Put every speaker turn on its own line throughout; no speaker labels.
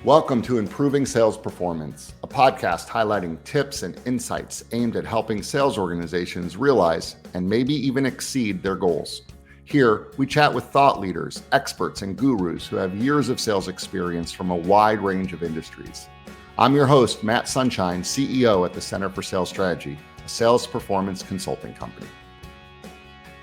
Welcome to Improving Sales Performance, a podcast highlighting tips and insights aimed at helping sales organizations realize and maybe even exceed their goals. Here, we chat with thought leaders, experts, and gurus who have years of sales experience from a wide range of industries. I'm your host, Matt Sunshine, CEO at the Center for Sales Strategy, a sales performance consulting company.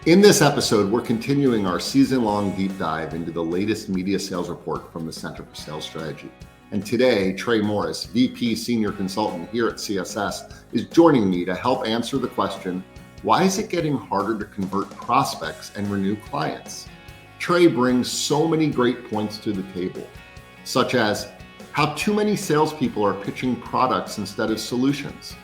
In this episode, we're continuing our season-long deep dive into the latest media sales report from the Center for Sales Strategy. And today, Trey Morris, VP Senior Consultant here at CSS, is joining me to help answer the question, why is it getting harder to convert prospects and renew clients? Trey brings so many great points to the table, such as how too many salespeople are pitching products instead of solutions,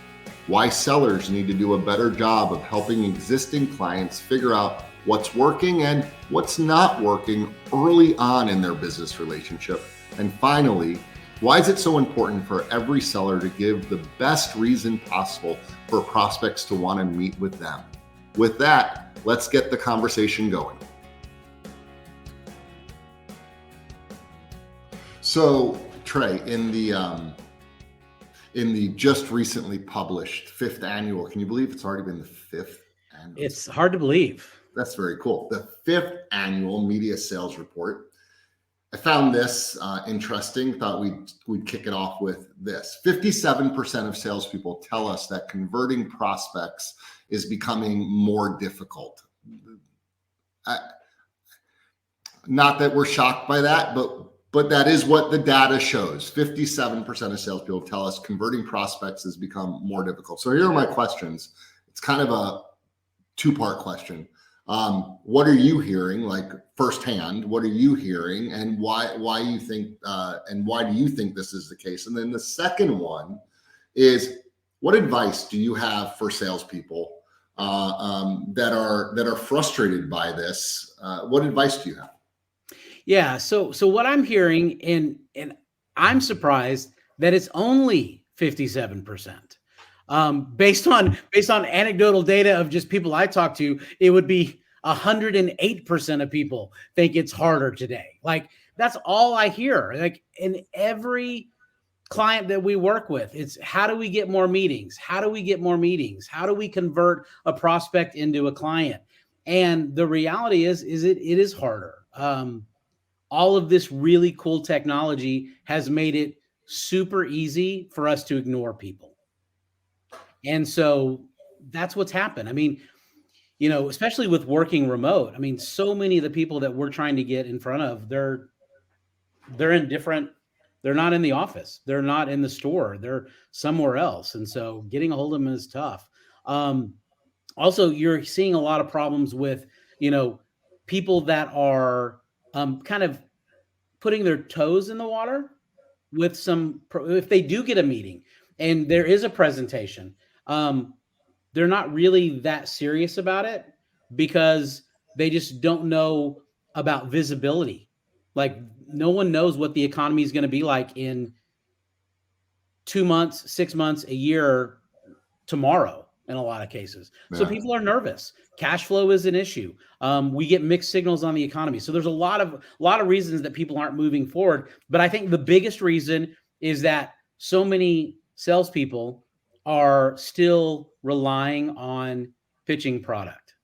why sellers need to do a better job of helping existing clients figure out what's working and what's not working early on in their business relationship, and finally, why is it so important for every seller to give the best reason possible for prospects to want to meet with them? With that, let's get the conversation going. So, Trey, in the just recently published 5th annual, can you believe it's already been the 5th annual?
It's hard to believe.
That's very cool. The 5th annual media sales report. I found this interesting, thought we'd kick it off with this. 57% of salespeople tell us that converting prospects is becoming more difficult. Not that we're shocked by that, but that is what the data shows. 57% of salespeople tell us converting prospects has become more difficult. So here are my questions. It's kind of a two-part question. What are you hearing, like firsthand? What are you hearing, and why you think, and why do you think this is the case? And then the second one is, what advice do you have for salespeople that are frustrated by this? What advice do you have?
Yeah. So what I'm hearing, and I'm surprised that it's only 57%. Based on anecdotal data of just people I talk to, it would be 108% of people think it's harder today. Like, that's all I hear. Like, in every client that we work with, it's how do we get more meetings? How do we get more meetings? How do we convert a prospect into a client? And the reality is it is harder. All of this really cool technology has made it super easy for us to ignore people. And so that's what's happened. I mean, especially with working remote, I mean, so many of the people that we're trying to get in front of, they're not in the office. They're not in the store. They're somewhere else. And so getting a hold of them is tough. Also, you're seeing a lot of problems with, people that are kind of putting their toes in the water with if they do get a meeting and there is a presentation, they're not really that serious about it because they just don't know about visibility. Like, no one knows what the economy is going to be like in 2 months, 6 months, a year, tomorrow in a lot of cases. Yeah. So people are nervous. Cash flow is an issue. We get mixed signals on the economy. So there's a lot of reasons that people aren't moving forward. But I think the biggest reason is that so many salespeople are still relying on pitching product,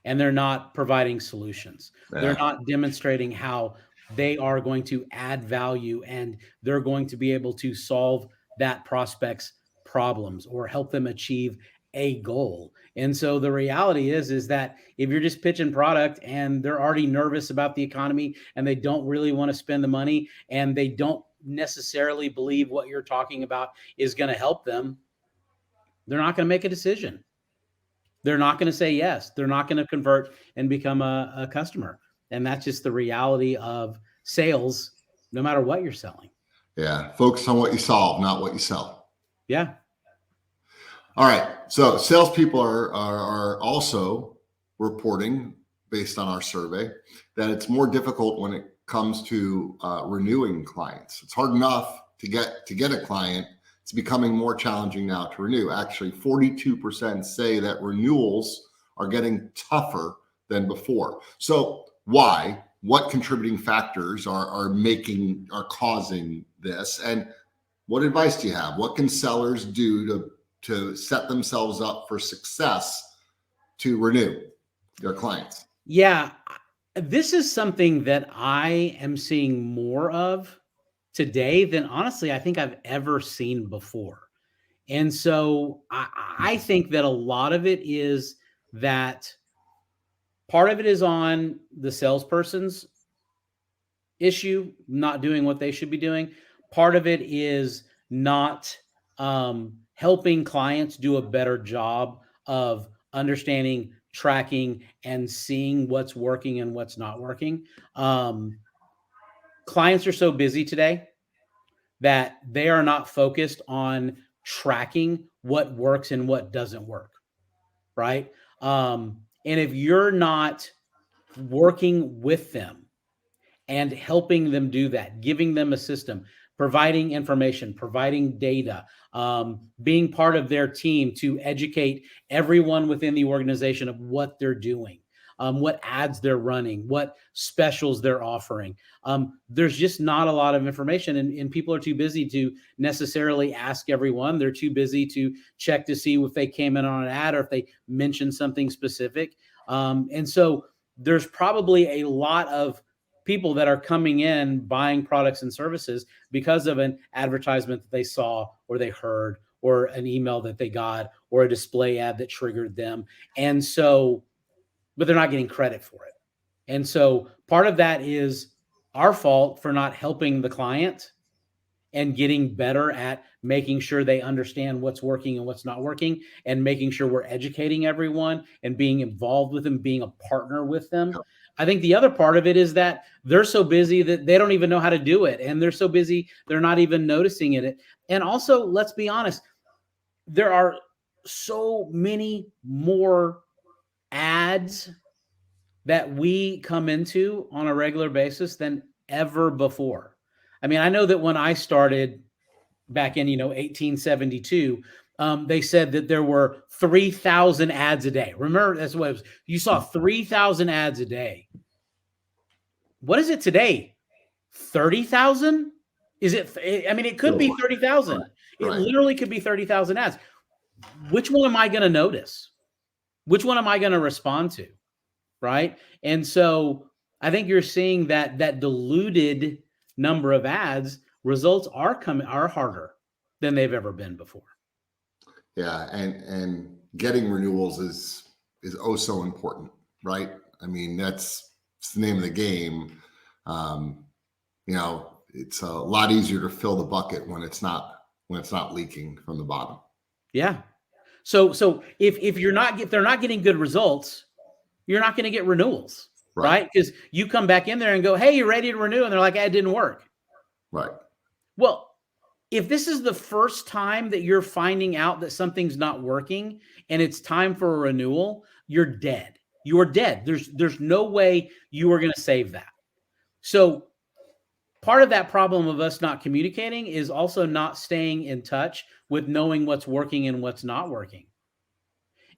and they're not providing solutions. Yeah. They're not demonstrating how they are going to add value and they're going to be able to solve that prospect's problems or help them achieve a goal. And so the reality is that if you're just pitching product and they're already nervous about the economy and they don't really want to spend the money and they don't necessarily believe what you're talking about is going to help them, they're not going to make a decision. They're not going to say yes. They're not going to convert and become a customer. And that's just the reality of sales, no matter what you're selling.
Yeah. Focus on what you solve, not what you sell.
Yeah.
All right. So salespeople are also reporting, based on our survey, that it's more difficult when it comes to renewing clients. It's hard enough to get a client. It's becoming more challenging now to renew. Actually, 42% say that renewals are getting tougher than before. So why? what contributing factors are causing this, and what advice do you have? What can sellers do to set themselves up for success to renew their clients?
Yeah, this is something that I am seeing more of today than honestly I think I've ever seen before. And so I think that a lot of it is that part of it is on the salesperson's issue, not doing what they should be doing. Part of it is not helping clients do a better job of understanding, tracking, and seeing what's working and what's not working. Clients are so busy today that they are not focused on tracking what works and what doesn't work, right? And if you're not working with them and helping them do that, giving them a system, providing information, providing data, being part of their team to educate everyone within the organization of what they're doing, what ads they're running, what specials they're offering. There's just not a lot of information, and people are too busy to necessarily ask everyone. They're too busy to check to see if they came in on an ad or if they mentioned something specific. And so there's probably a lot of people that are coming in buying products and services because of an advertisement that they saw or they heard or an email that they got or a display ad that triggered them. And so, but they're not getting credit for it. And so part of that is our fault for not helping the client and getting better at making sure they understand what's working and what's not working, and making sure we're educating everyone and being involved with them, being a partner with them.
Yep.
I think the other part of it is that they're so busy that they don't even know how to do it. And they're so busy, they're not even noticing it. And also, let's be honest, there are so many more ads that we come into on a regular basis than ever before. I mean, I know that when I started back in, 1872, they said that there were 3,000 ads a day. Remember, that's what it was. You saw 3,000 ads a day. What is it today? 30,000? Is it? I mean, it could be 30,000.
Right.
It literally could be 30,000 ads. Which one am I going to notice? Which one am I going to respond to? Right. And so I think you're seeing that diluted number of ads, results are harder than they've ever been before.
Yeah, and getting renewals is oh so important, right? I mean, it's the name of the game. It's a lot easier to fill the bucket when it's not leaking from the bottom.
Yeah. So if they're not getting good results, you're not going to get renewals, right? Because you come back in there and go, "Hey, you're ready to renew," and they're like, "It didn't work."
Right.
Well, if this is the first time that you're finding out that something's not working and it's time for a renewal, you're dead. You're dead. There's no way you are going to save that. So part of that problem of us not communicating is also not staying in touch with knowing what's working and what's not working.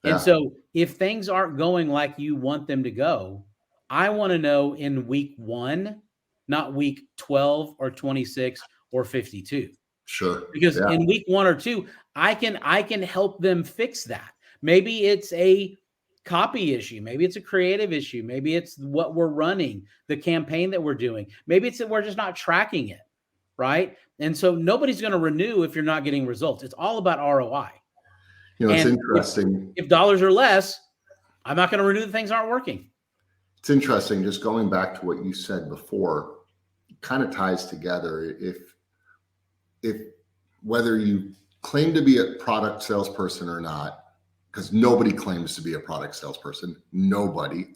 Yeah. And so if things aren't going like you want them to go, I want to know in week 1, not week 12 or 26 or 52.
Sure.
Because in week 1 or 2, I can help them fix that. Maybe it's a copy issue. Maybe it's a creative issue. Maybe it's what we're running, the campaign that we're doing. Maybe it's that we're just not tracking it, right? And so nobody's going to renew if you're not getting results. It's all about ROI.
It's interesting.
If dollars are less, I'm not going to renew the things aren't working.
It's interesting. Just going back to what you said before, it kind of ties together. If whether you claim to be a product salesperson or not, because nobody claims to be a product salesperson,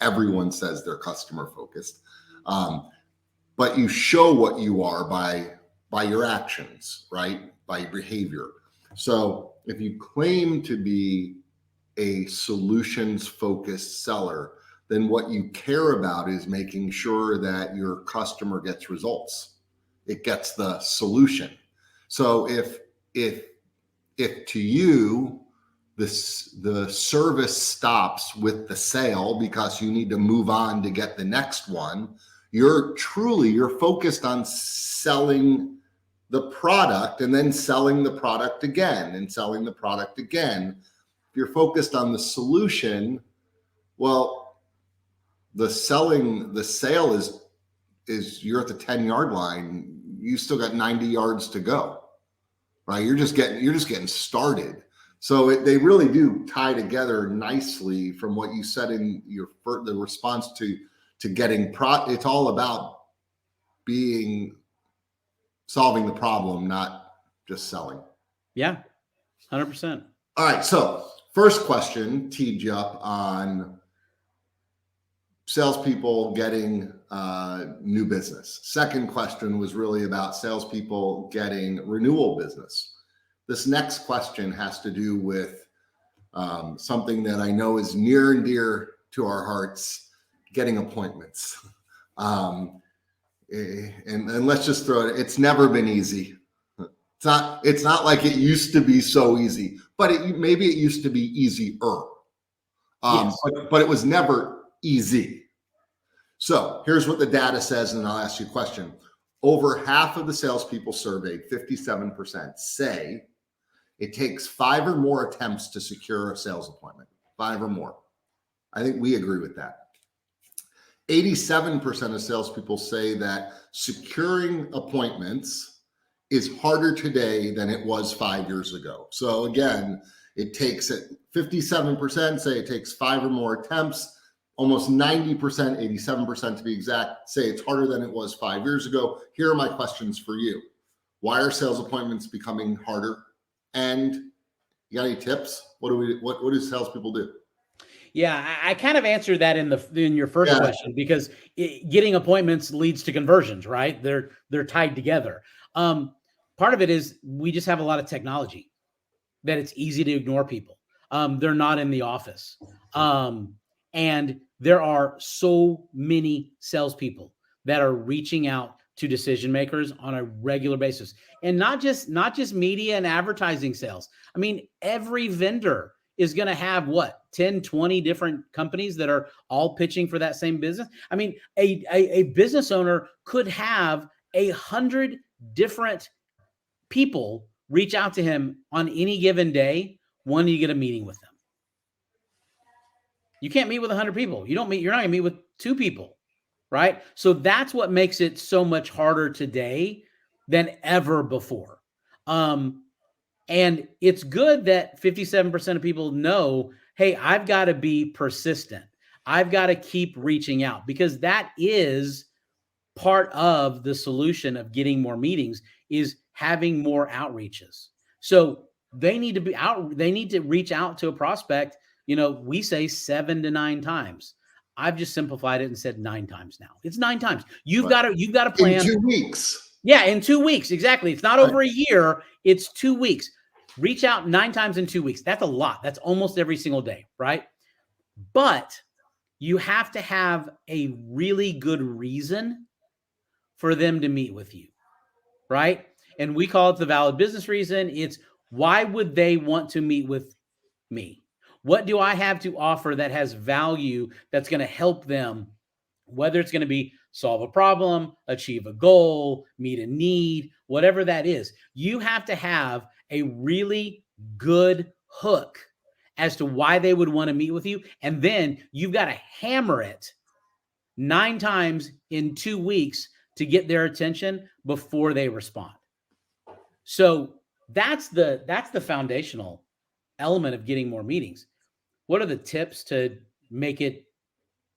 everyone says they're customer focused, but you show what you are by your actions, right? By your behavior. So if you claim to be a solutions focused seller, then what you care about is making sure that your customer gets results. It gets the solution. So if to you the service stops with the sale because you need to move on to get the next one, You're focused on selling the product and then selling the product again and selling the product again. If you're focused on the solution, well, the sale is you're at the 10-yard line. You still got 90 yards to go, right? You're just getting started. So they really do tie together nicely from what you said in the response to getting it's all about solving the problem, not just selling.
Yeah, 100%.
All right. So first question teed you up on salespeople getting new business. Second question was really about salespeople getting renewal business. This next question has to do with something that I know is near and dear to our hearts, getting appointments. And let's just throw it. It's never been easy. It's not like it used to be so easy, but maybe it used to be easier.
Yes.
But it was never easy. So here's what the data says, and I'll ask you a question. Over half of the salespeople surveyed, 57%, say it takes 5 or more attempts to secure a sales appointment. 5 or more. I think we agree with that. 87% of salespeople say that securing appointments is harder today than it was 5 years ago. So again, it takes 57% say it takes 5 or more attempts. Almost 90%, 87% to be exact, say it's harder than it was 5 years ago. Here are my questions for you. Why are sales appointments becoming harder? And you got any tips? What do salespeople do?
Yeah, I kind of answered that in your first question, because getting appointments leads to conversions, right? They're tied together. Part of it is we just have a lot of technology that it's easy to ignore people. They're not in the office. And there are so many salespeople that are reaching out to decision makers on a regular basis, and not just media and advertising sales. I mean, every vendor is going to have 10, 20 different companies that are all pitching for that same business. I mean, a business owner could have 100 different people reach out to him on any given day when you get a meeting with them. You can't meet with 100 people. You're not going to meet with 2 people, right? So that's what makes it so much harder today than ever before. And it's good that 57% of people know, hey, I've got to be persistent. I've got to keep reaching out, because that is part of the solution of getting more meetings, is having more outreaches. So they need to be out. They need to reach out to a prospect. We say 7 to 9 times. I've just simplified it and said 9 times now. It's 9 times. You've got to plan.
In 2 weeks.
Yeah, in 2 weeks. Exactly. It's not over a year. It's 2 weeks. Reach out 9 times in 2 weeks. That's a lot. That's almost every single day, right? But you have to have a really good reason for them to meet with you, right? And we call it the valid business reason. It's, why would they want to meet with me? What do I have to offer that has value that's going to help them, whether it's going to be solve a problem, achieve a goal, meet a need, whatever that is. You have to have a really good hook as to why they would want to meet with you. And then you've got to hammer it 9 times in 2 weeks to get their attention before they respond. So that's the foundational element of getting more meetings. What are the tips to make it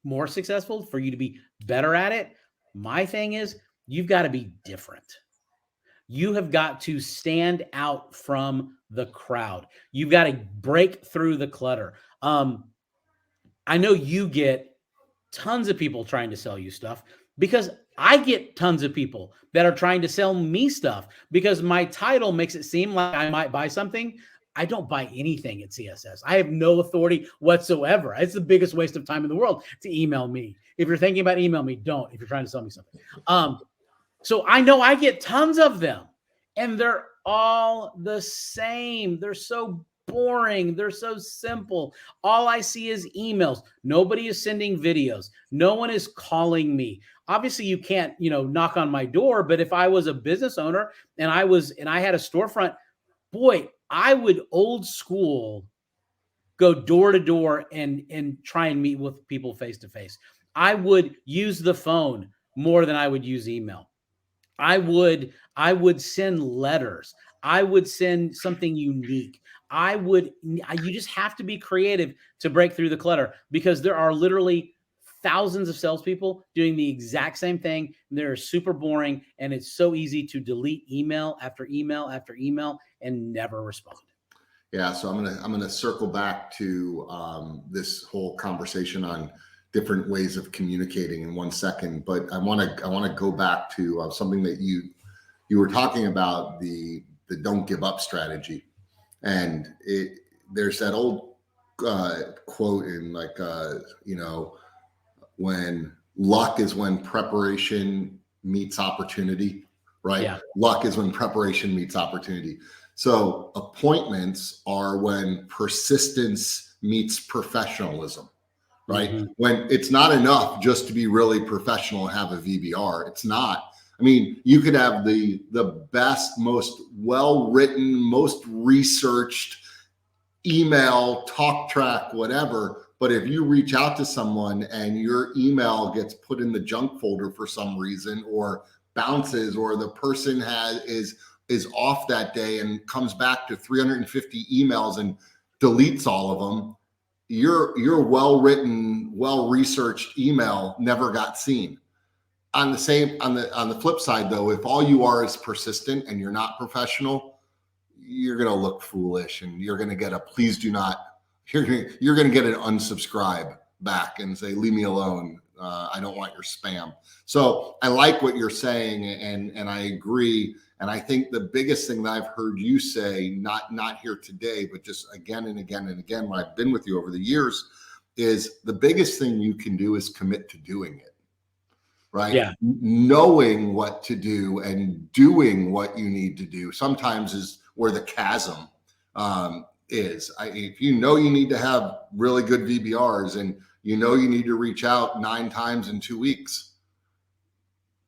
more successful, for you to be better at it? My thing is, you've got to be different. You have got to stand out from the crowd. You've got to break through the clutter. I know you get tons of people trying to sell you stuff, because I get tons of people that are trying to sell me stuff, because my title makes it seem like I might buy something. I don't buy anything at CSS. I have no authority whatsoever. It's the biggest waste of time in the world to email me. If you're thinking about email me, don't. If you're trying to sell me something. So I know I get tons of them, and they're all the same. They're so boring. They're so simple. All I see is emails. Nobody is sending videos. No one is calling me. Obviously, you can't, knock on my door, but if I was a business owner and I had a storefront, boy, I would old school go door to door and try and meet with people face to face. I would use the phone more than I would use email. I would send letters. I would send something unique. You just have to be creative to break through the clutter, because there are literally thousands of salespeople doing the exact same thing. They're super boring, and it's so easy to delete email after email after email and never respond.
Yeah, so I'm gonna circle back to this whole conversation on different ways of communicating in 1 second, but I want to go back to something that you were talking about, the don't give up strategy, and there's that old quote in when luck is when preparation meets opportunity, right?
Yeah.
Luck is when preparation meets opportunity. So appointments are when persistence meets professionalism, right?
Mm-hmm.
When it's not enough just to be really professional and have a VBR. It's not. I mean, you could have the best, most well-written, most researched email, talk track, whatever. But if you reach out to someone and your email gets put in the junk folder for some reason, or bounces, or the person is off that day and comes back to 350 emails and deletes all of them, your well-written, well-researched email never got seen. On the flip side, though, if all you are is persistent and you're not professional, you're going to look foolish, and you're going to get a please do not. You're going to get an unsubscribe back and say, leave me alone. I don't want your spam. So I like what you're saying, and I agree. And I think the biggest thing that I've heard you say, not here today, but just again and again and again when I've been with you over the years, is the biggest thing you can do is commit to doing it, right?
Yeah.
Knowing what to do and doing what you need to do sometimes is where the chasm is. If you know you need to have really good VBRs and you know you need to reach out 9 times in 2 weeks,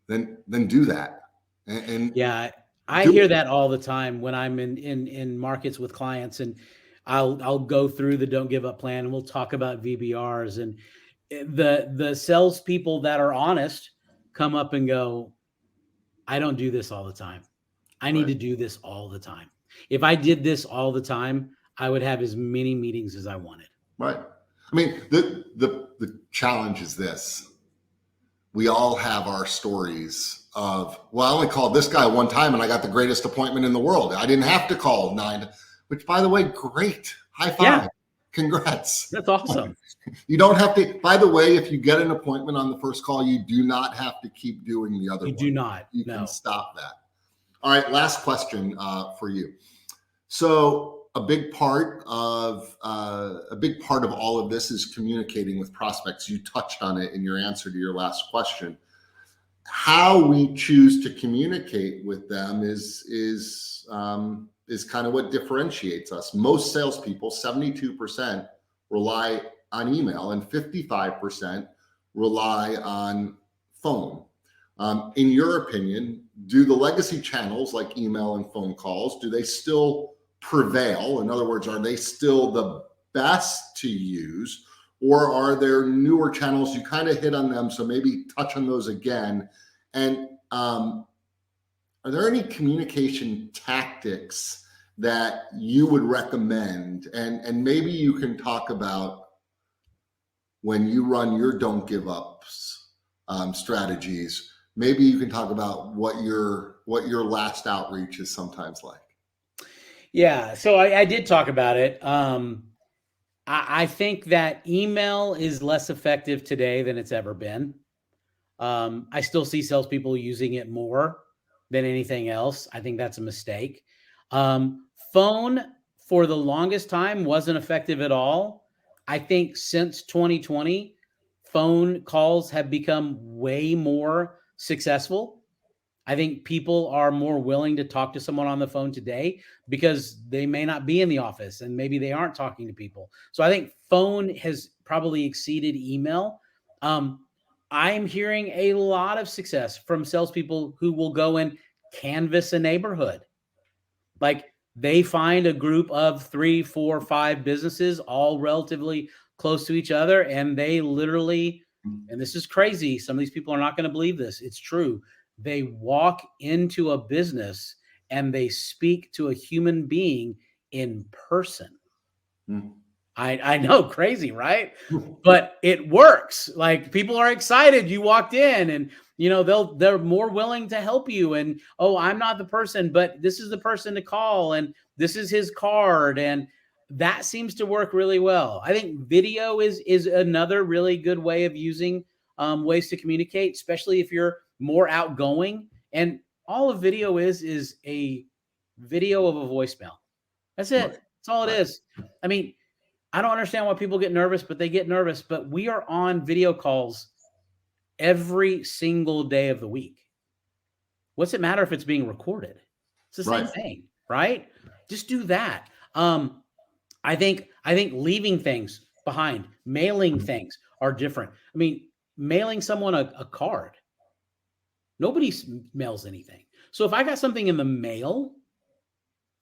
then do that. And
yeah, I hear that all the time when I'm in markets with clients, and I'll go through the don't give up plan, and we'll talk about VBRs, and the salespeople that are honest come up and go, I don't do this all the time. I need to do this all the time. If I did this all the time, I would have as many meetings as I wanted.
Right. I mean, the challenge is this. We all have our stories of, well, I only called this guy one time and I got the greatest appointment in the world. I didn't have to call 9, which, by the way, great. High five. Yeah. Congrats.
That's awesome.
You don't have to, by the way, if you get an appointment on the first call, you do not have to keep doing the other one.
You do not.
You can stop that. All right. Last question for you. So a big part of all of this is communicating with prospects. You touched on it in your answer to your last question. How we choose to communicate with them is kind of what differentiates us. Most salespeople, 72%, rely on email, and 55% rely on phone. In your opinion, do the legacy channels like email and phone calls, do they still prevail? In other words, are they still the best to use, or are there newer channels? You kind of hit on them, so maybe touch on those again. And are there any communication tactics that you would recommend? And maybe you can talk about when you run your don't give ups strategies. Maybe you can talk about what your last outreach is sometimes like.
Yeah, so I did talk about it. I think that email is less effective today than it's ever been. I still see salespeople using it more than anything else. I think that's a mistake. Phone, for the longest time, wasn't effective at all. I think since 2020, phone calls have become way more successful. I think people are more willing to talk to someone on the phone today because they may not be in the office and maybe they aren't talking to people. So I think phone has probably exceeded email. I'm hearing a lot of success from salespeople who will go and canvas a neighborhood. Like they find a group of 3, 4, 5 businesses, all relatively close to each other. And they literally, and this is crazy, some of these people are not going to believe this, it's true. They walk into a business and they speak to a human being in person. Mm. I know, crazy, right? But it works. Like people are excited. You walked in and, you know, they're more willing to help you. And, oh, I'm not the person, but this is the person to call. And this is his card. And that seems to work really well. I think video is another really good way of using ways to communicate, especially if you're more outgoing. And all a video is a video of a voicemail. That's it. That's all it is. I mean, I don't understand why people get nervous, but they get nervous. But we are on video calls every single day of the week. What's it matter if it's being recorded? It's the same thing, right? Just do that. I think leaving things behind, mailing things are different. I mean, mailing someone a card, nobody mails anything. So if I got something in the mail,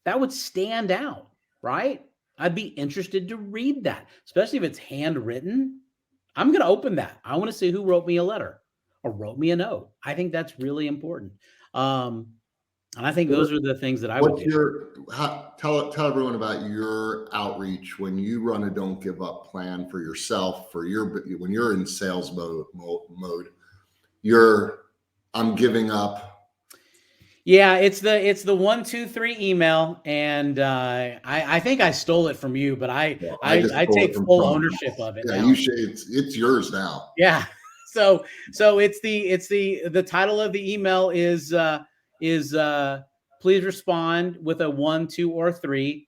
that would stand out, right? I'd be interested to read that, especially if it's handwritten. I'm going to open that. I want to see who wrote me a letter or wrote me a note. I think that's really important. And I think those are the things that I would do.
Tell everyone about your outreach when you run a don't give up plan for yourself, when you're in sales mode, I'm giving up.
Yeah, it's the 1, 2, 3 email, and I think I stole it from you, but I take full ownership of it.
Yeah,
now.
You should. It's yours now.
Yeah. So it's the title of the email is please respond with a 1, 2, or 3 ...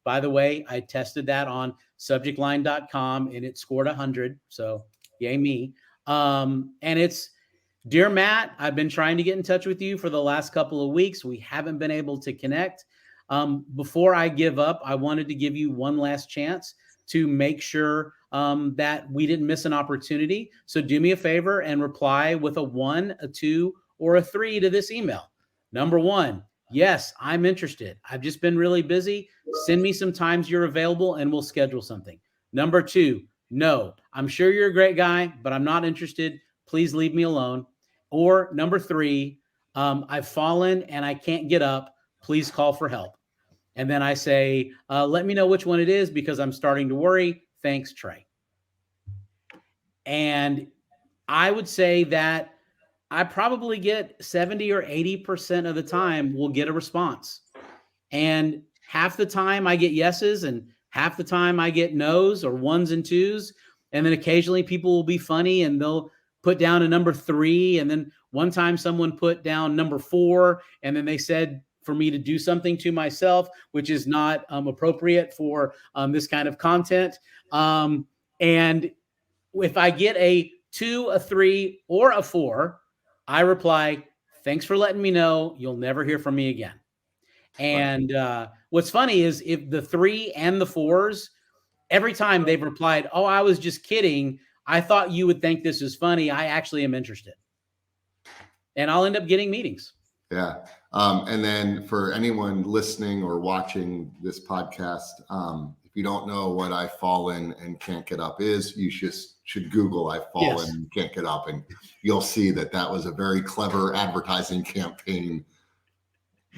By the way, I tested that on subjectline.com and it scored 100. So yay me. And it's, Dear Matt, I've been trying to get in touch with you for the last couple of weeks. We haven't been able to connect. Before I give up, I wanted to give you one last chance to make sure that we didn't miss an opportunity. So do me a favor and reply with a 1, a 2, or a 3 to this email. Number 1, yes, I'm interested. I've just been really busy. Send me some times you're available and we'll schedule something. Number 2, no, I'm sure you're a great guy, but I'm not interested. Please leave me alone. Or number 3, I've fallen and I can't get up. Please call for help. And then I say, let me know which one it is because I'm starting to worry. Thanks, Trey. And I would say that I probably get 70 or 80% of the time we'll get a response. And half the time I get yeses and half the time I get no's or 1s and 2s. And then occasionally people will be funny and they'll put down a number 3. And then one time someone put down number 4. And then they said for me to do something to myself, which is not appropriate for this kind of content. And if I get a 2, a 3, or a 4, I reply, thanks for letting me know. You'll never hear from me again. And what's funny is if the 3 and the 4s, every time they've replied, oh, I was just kidding. I thought you would think this is funny. I actually am interested. And I'll end up getting meetings.
Yeah. And then for anyone listening or watching this podcast, if you don't know what I've fallen and can't get up is, you should Google I've fallen and can't get up. And you'll see that was a very clever advertising campaign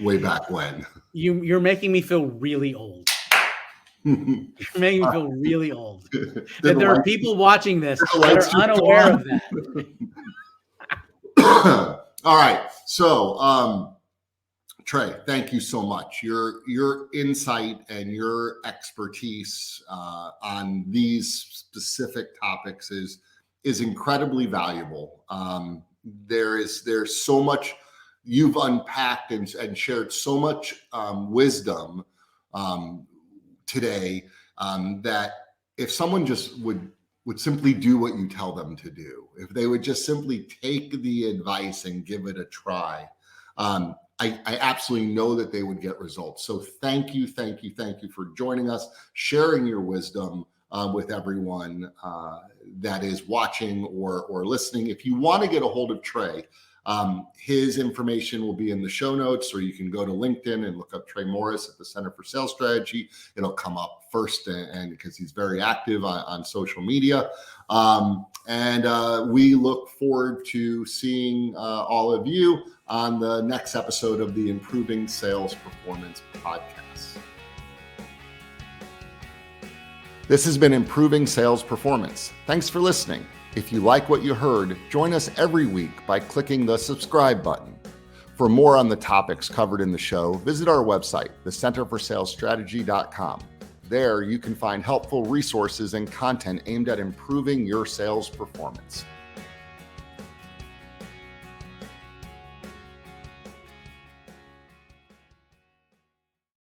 way back when.
You're making me feel really old. You're making me feel really old. That there are people watching this that are unaware of
that. All right. So, Trey, thank you so much. Your insight and your expertise on these specific topics is incredibly valuable. There's so much you've unpacked and shared so much wisdom today that if someone just would would simply do what you tell them to do, if they would just simply take the advice and give it a try, I absolutely know that they would get results. So thank you for joining us, sharing your wisdom with everyone that is watching or listening. If you want to get a hold of Trey, his information will be in the show notes, or you can go to LinkedIn and look up Trey Morris at the Center for Sales Strategy. It'll come up first, and because he's very active on social media. We look forward to seeing all of you on the next episode of the Improving Sales Performance podcast. This has been Improving Sales Performance. Thanks for listening. If you like what you heard, join us every week by clicking the subscribe button. For more on the topics covered in the show, visit our website, thecenterforsalesstrategy.com. There you can find helpful resources and content aimed at improving your sales performance.